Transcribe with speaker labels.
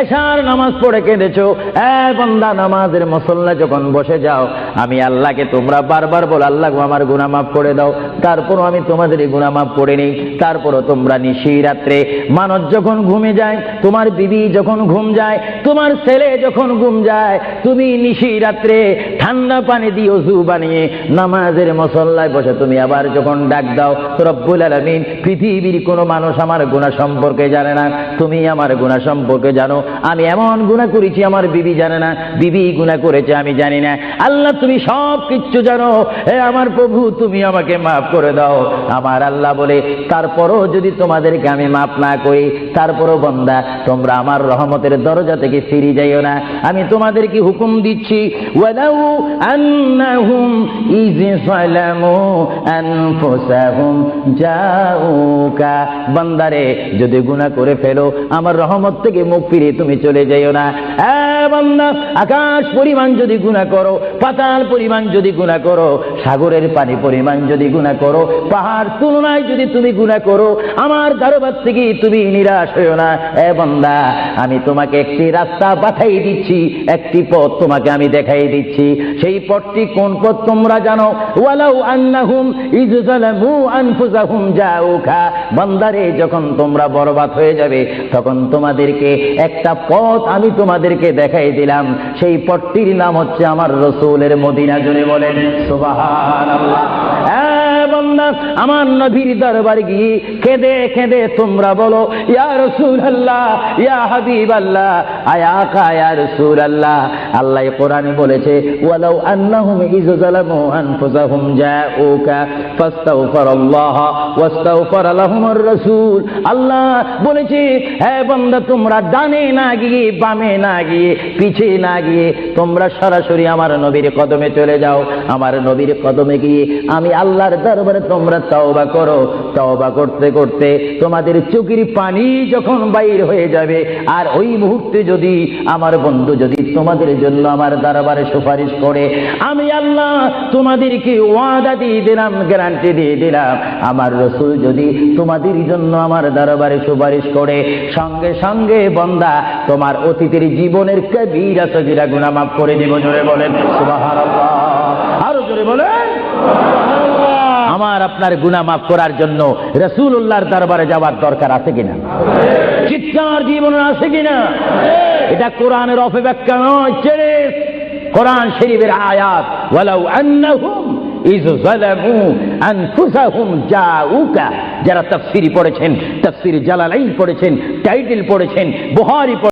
Speaker 1: এশার নামাজ পড়ে কেঁদেছো, বান্দা নামাজের মুসল্লা যখন বসে যাও, আমি আল্লাহকে তোমরা বারবার বলো আল্লাহ আমার গুনাহ মাফ করে দাও, তারপরও আমি তোমাদের গুনাহ মাফ করে নিই। তারপরও তোমরা নিশি রাত্রে মানুষ যখন ঘুমে যায়, তোমার বিবি যখন ঘুম যায়, তোমার ছেলে যখন ঘুম যায়, তুমি নিশি রাত্রে ঠান্ডা পানি দিয়ে ওযু বানিয়ে নামাজের মুসল্লায় বসে তুমি আবার যখন ডাক দাও রব্বুল আলামিন, পৃথিবীর কোনো মানুষ আমার গুনাহ সম্পর্কে জানে না, তুমি আমার গুনাহ সম্পর্কে জানো। আমি এমন গুনাহ করেছি আমার বিবি জানে না, বিবি গুনাহ করেছে আমি জানি না। আল্লাহ তুমি সব কিচ্ছু জানো, হে আমার প্রভু তুমি আমাকে মাফ করে দাও। আমার আল্লাহ বলে তারপরও যদি তোমাদেরকে আমি মাফ না করি, তারপরও বান্দা তোমরা আমার রহমতের দরজা থেকে ফিরে যাইও না। আমি তোমাদেরকে হুকুম দিচ্ছি, ওয়ালাউ আন্নাহুম ইয যালামু আনফুসাহুম জাউকা, বান্দারে যদি গুনাহ করে ফেলো আমার রহমত থেকে মুখ ফিরে তুমি চলে যাইও না। বান্দা আকাশ পরিমাণ যদি গুনাহ করো, পাতাল পরিমাণ যদি গুনাহ করো, সাগরের পানি পরিমাণ যদি গুনাহ করো, পাহাড় তুলনায় যদি তুমি গুনাহ করো, আমার দরবার থেকে তুমি নিরাশ হইও না। বান্দা আমি তোমাকে একটি রাস্তা পাঠাই দিচ্ছি, একটি পথ তোমাকে আমি দেখাই দিচ্ছি। সেই পথটি কোন পথ তোমরা জানো? ওয়ালাউ আন্নাহুম ইয যালামু আনফুসাহুম জাউকা, বান্দারে যখন তোমরা বরবাদ হয়ে যাবে তখন তোমাদেরকে একটা পথ আমি তোমাদেরকে দেখাই দিলাম, সেই পথটির নাম হচ্ছে আমার রাসূলের মদিনা। জোরে বলেন সুবহানাল্লাহ। বান্দা আমার নবীর দরবার গিয়ে কেঁদে কেঁদে তোমরা বলো ইয়া রাসূলুল্লাহ, ইয়া হাবিবাল্লাহ, আয়া আকা ইয়া রাসূলুল্লাহ। আল্লাহ কোরআনে বলেছে ওয়ালাউ আন্নাহুম ইয যালামু আনফুসাহুম জাউকা ফাস্তাগফিরুল্লাহ ওয়াস্তাগফার লাহুমুর রাসূল। আল্লাহ বলেছে হে বান্দা তোমরা ডানে না গিয়ে, বামে না গিয়ে, পিছে না গিয়ে তোমরা সরাসরি আমার নবীর কদমে চলে যাও। আমার নবীর কদমে গিয়ে আমি আল্লাহর দরবারে তোমরা তওবা করো। তওবা করতে করতে তোমাদের চোখের পানি যখন বাইর হয়ে যাবে, আর ওই মুহূর্তে যদি আমার বন্ধু যদি তোমাদের জন্য আমার দরবারে সুপারিশ করে, আমি আল্লাহ তোমাদেরকে ওয়াদা দিয়ে দিলাম, গ্যারান্টি দিয়ে দিলাম, আমার রাসূল যদি তোমাদের জন্য আমার দরবারে সুপারিশ করে, সঙ্গে সঙ্গে বান্দা তোমার অতীতের জীবনের কবিরা সগীরা গুনাহ মাফ করে দিব। জোরে বলেন সুবহানাল্লাহ, আরো জোরে বলেন সুবহানাল্লাহ। আমার আপনার গুনাহ মাফ করার জন্য রাসূলুল্লাহর দরবারে যাওয়ার দরকার আছে কিনা? চিৎকার জীবন আছে কিনা? এটা কোরআনের অপব্যাখ্যা নয়, কোরআন শরীফের আয়াত। ওয়ালাউ আন্নাহুম ইয যালামু আনফুসাহুম জাউকা, যারা তাফসীর পড়েছেন, তাফসীর জালালাইন পড়েছেন, টাইটেল পড়েছেন, বুখারী